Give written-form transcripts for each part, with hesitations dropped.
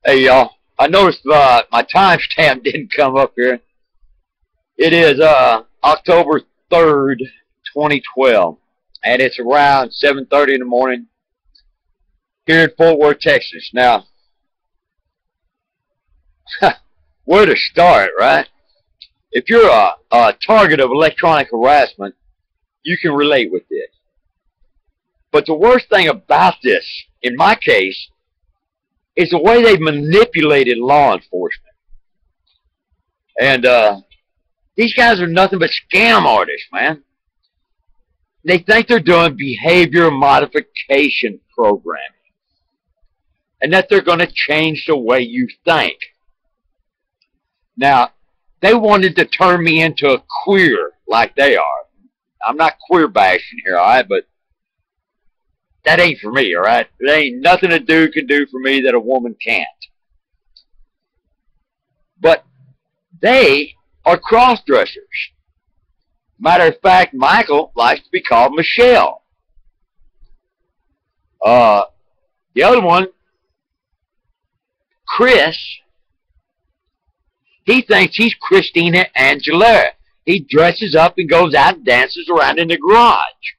Hey y'all, I noticed my timestamp didn't come up here. It is October 3rd, 2012, and it's around 7:30 in the morning here in Fort Worth, Texas. Now, where to start, right? If you're a target of electronic harassment, you can relate with this. But the worst thing about this, in my case, is the way they've manipulated law enforcement. And these guys are nothing but scam artists, man. They think they're doing behavior modification programming, and that they're going to change the way you think. Now, they wanted to turn me into a queer like they are. I'm not queer bashing here, all right, but that ain't for me, all right? There ain't nothing a dude can do for me that a woman can't. But they are cross-dressers. Matter of fact, Michael likes to be called Michelle. The other one, Chris, he thinks he's Christina Aguilera. He dresses up and goes out and dances around in the garage.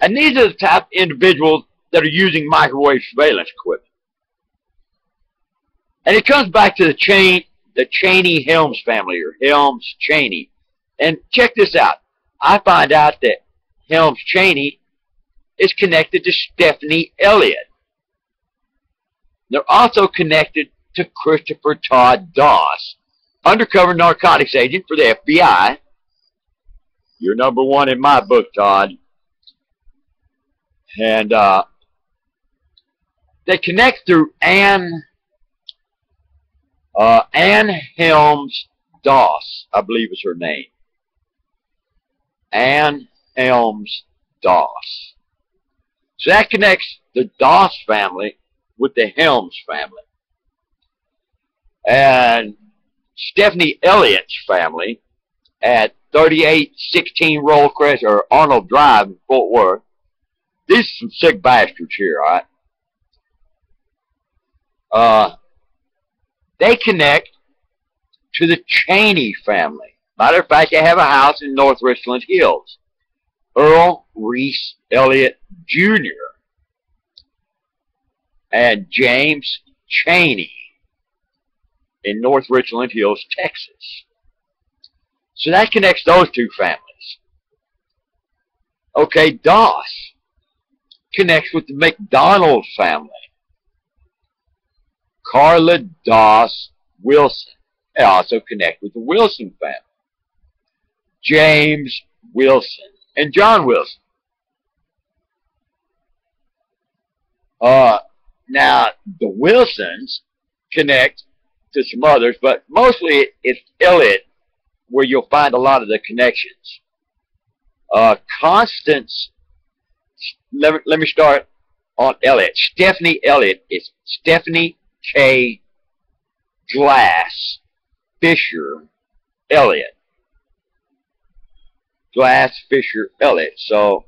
And these are the type of individuals that are using microwave surveillance equipment. And it comes back to the Chaney Helms family, or Helms Chaney. And check this out. I find out that Helms Chaney is connected to Stephany Elliott. They're also connected to Christopher Todd Doss, undercover narcotics agent for the FBI. You're number one in my book, Todd. And they connect through Ann Helms Doss, I believe is her name. Ann Helms Doss. So that connects the Doss family with the Helms family. And Stephany Elliott's family at 3816 Rollcrest or Arnold Drive in Fort Worth. These are some sick bastards here, all right? They connect to the Chaney family. Matter of fact, they have a house in North Richland Hills. Earl Reese Elliott Jr. and James Chaney in North Richland Hills, Texas. So that connects those two families. Okay, Doss connects with the McDonald family. Carla Doss Wilson. They also connect with the Wilson family. James Wilson and John Wilson. Now, the Wilsons connect to some others, but mostly it's Elliott where you'll find a lot of the connections. Constance, let me start on Elliott. Stephany Elliott is Stephany Kay Glass Elliott. Glass Elliott. So,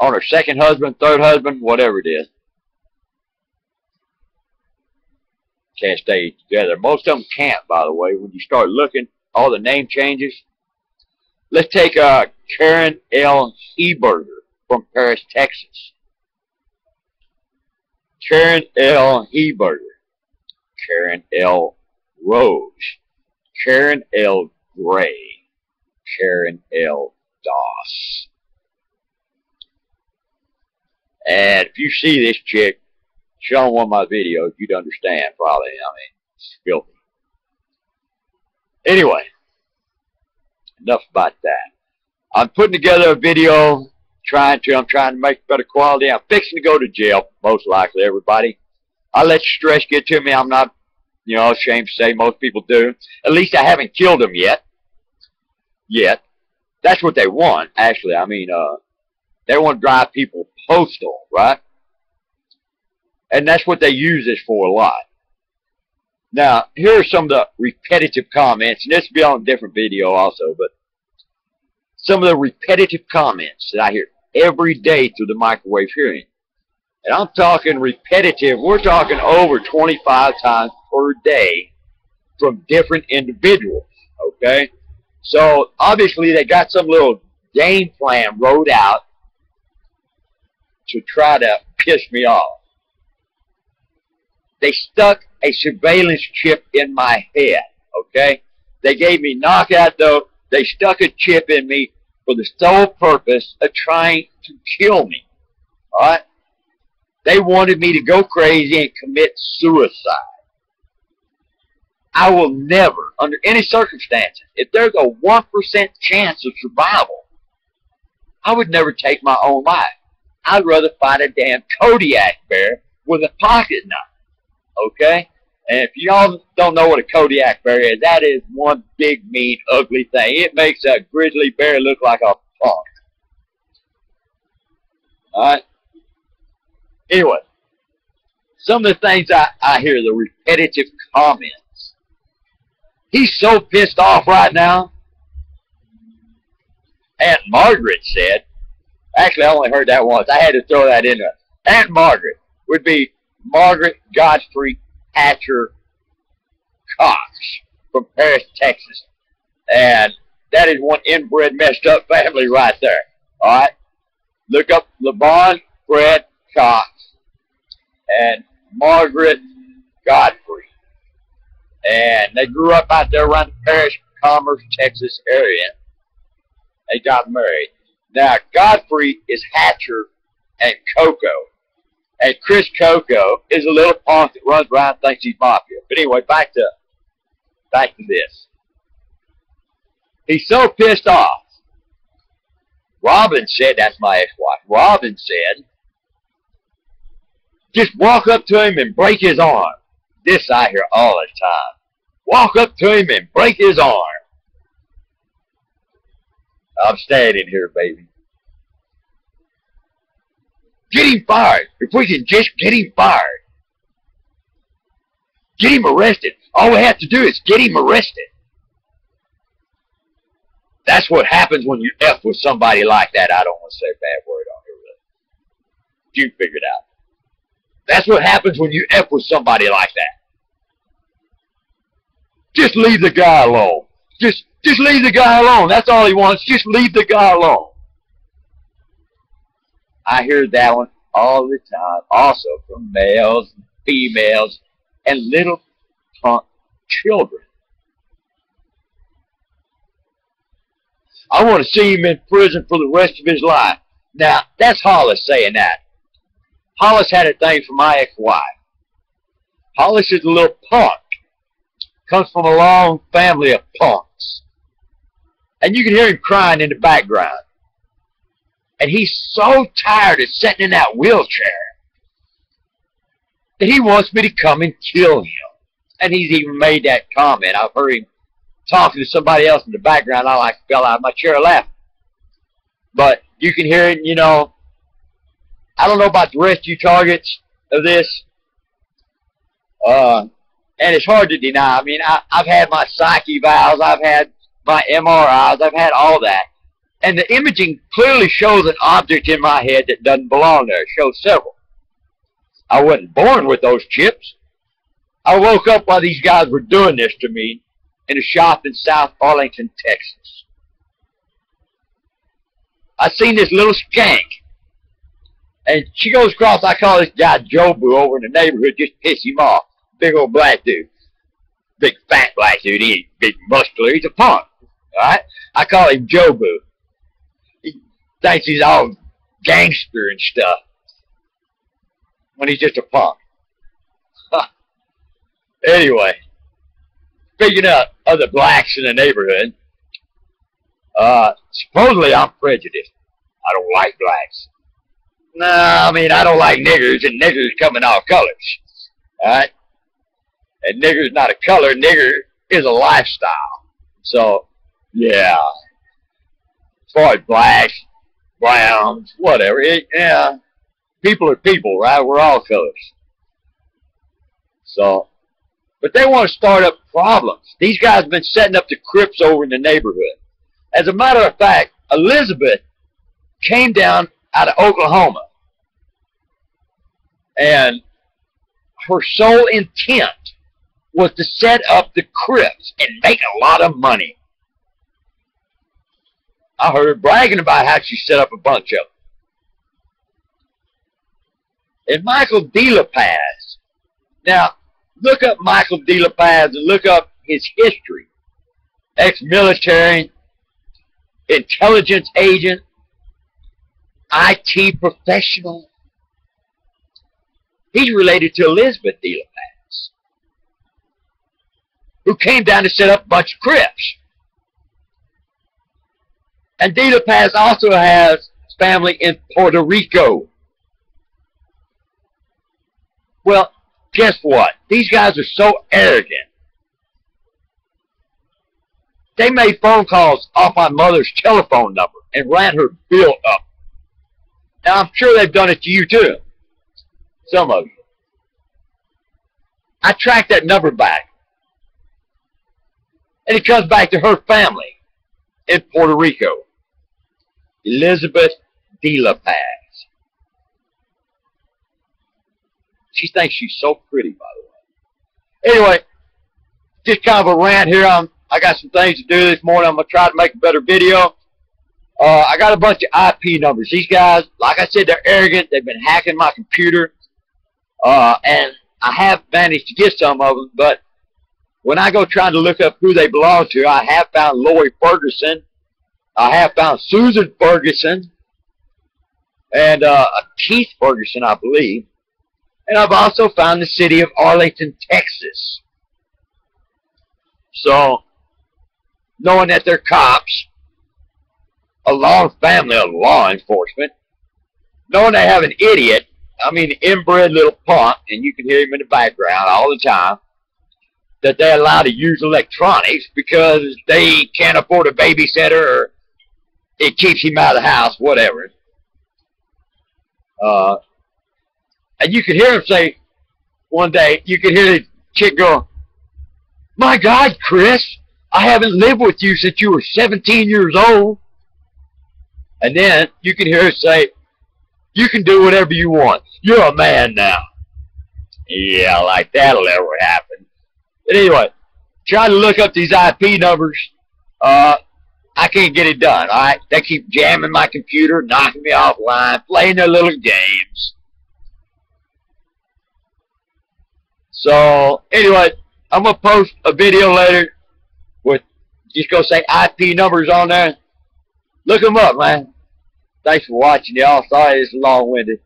on her second husband, third husband, whatever it is, can't stay together. Most of them can't, by the way. When you start looking, all the name changes. Let's take Karen L. Heberger from Paris, Texas. Karen L. Heberger. Karen L. Rose. Karen L. Gray. Karen L. Doss. And if you see this chick, show one of my videos, you'd understand probably. I mean, it's filthy. Anyway, enough about that. I'm putting together a video, I'm trying to make better quality. I'm fixing to go to jail, most likely, everybody. I let stress get to me. I'm not, ashamed to say most people do. At least I haven't killed them yet. That's what they want, actually. I mean, they want to drive people postal, right? And that's what they use this for a lot. Now, here are some of the repetitive comments, and this will be on a different video also, but some of the repetitive comments that I hear every day through the microwave hearing. And I'm talking repetitive. We're talking over 25 times per day from different individuals, okay? So, obviously, they got some little game plan wrote out to try to piss me off. They stuck a surveillance chip in my head, okay? They gave me knockout dope. They stuck a chip in me for the sole purpose of trying to kill me, all right? They wanted me to go crazy and commit suicide. I will never, under any circumstances, if there's a 1% chance of survival, I would never take my own life. I'd rather fight a damn Kodiak bear with a pocket knife, okay? And if y'all don't know what a Kodiak bear is, that is one big, mean, ugly thing. It makes a grizzly bear look like a punk. Alright? Anyway, some of the things I hear, the repetitive comments. He's so pissed off right now. Aunt Margaret said, actually I only heard that once. I had to throw that in there. Aunt Margaret would be Margaret Godfrey Hatcher Cox from Paris, Texas. And that is one inbred, messed up family right there. Alright? Look up LeBron Fred Cox and Margaret Godfrey. And they grew up out there around the Paris, Commerce, Texas area. They got married. Now, Godfrey is Hatcher and Coco. And Chris Coco is a little punk that runs around and thinks he's mafia. But anyway, back to this. He's so pissed off. Robin said, that's my ex-wife, Robin said, just walk up to him and break his arm. This I hear all the time. Walk up to him and break his arm. I'm standing here, baby. Get him fired. If we can just get him fired. Get him arrested. All we have to do is get him arrested. That's what happens when you F with somebody like that. I don't want to say a bad word on here, really. You figure it out. That's what happens when you F with somebody like that. Just leave the guy alone. Just leave the guy alone. That's all he wants. Just leave the guy alone. I hear that one all the time. Also from males, females, and little punk children. I want to see him in prison for the rest of his life. Now, that's Hollis saying that. Hollis had a thing for my ex-wife. Hollis is a little punk. Comes from a long family of punks. And you can hear him crying in the background. And he's so tired of sitting in that wheelchair that he wants me to come and kill him. And he's even made that comment. I've heard him talking to somebody else in the background. I like fell out of my chair laughing. But you can hear it, you know. I don't know about the rest of you targets of this. And it's hard to deny. I mean, I've had my psych evals. I've had my MRIs. I've had all that. And the imaging clearly shows an object in my head that doesn't belong there. It shows several. I wasn't born with those chips. I woke up while these guys were doing this to me in a shop in South Arlington, Texas. I seen this little skank. And she goes across, I call this guy Jobu over in the neighborhood, just piss him off. Big old black dude. Big fat black dude. He ain't big muscular. He's a punk. Alright? I call him Jobu. He thinks he's all gangster and stuff. When he's just a punk. Anyway. Speaking of other blacks in the neighborhood. Supposedly I'm prejudiced. I don't like blacks. No, I mean, I don't like niggers, and niggers come in all colors. Alright? And nigger's not a color. Nigger is a lifestyle. So, yeah. As far as blacks, browns, whatever. Yeah. People are people, right? We're all colors. So, but they want to start up problems. These guys have been setting up the Crips over in the neighborhood. As a matter of fact, Elizabeth came down out of Oklahoma. And her sole intent was to set up the crypts and make a lot of money. I heard her bragging about how she set up a bunch of them. And Michael De La Paz. Now, look up Michael De La Paz and look up his history. Ex-military, intelligence agent, IT professional. He's related to Elizabeth De La Paz, who came down to set up a bunch of crypts. And De La Paz also has family in Puerto Rico. Well, guess what? These guys are so arrogant. They made phone calls off my mother's telephone number and ran her bill up. Now, I'm sure they've done it to you, too. Some of you. I tracked that number back. And it comes back to her family in Puerto Rico. Elizabeth De La Paz. She thinks she's so pretty, by the way. Anyway, just kind of a rant here. I got some things to do this morning. I'm going to try to make a better video. I got a bunch of IP numbers. These guys, like I said, they're arrogant. They've been hacking my computer. And I have managed to get some of them, but when I go trying to look up who they belong to, I have found Lori Ferguson. I have found Susan Ferguson. And Keith Ferguson, I believe. And I've also found the city of Arlington, Texas. So, knowing that they're cops, a long family of law enforcement, knowing they have an idiot, I mean, inbred little punk, and you can hear him in the background all the time, that they allow to use electronics because they can't afford a babysitter or it keeps him out of the house, whatever. And you could hear him say, one day, you could hear the chick go, "My God, Chris, I haven't lived with you since you were 17 years old." And then you can hear her say, "You can do whatever you want. You're a man now." Yeah, like that'll ever happen. But anyway, trying to look up these IP numbers, I can't get it done, alright? They keep jamming my computer, knocking me offline, playing their little games. So, anyway, I'm going to post a video later with, just go say IP numbers on there. Look them up, man. Thanks for watching, y'all. Sorry it's long-winded.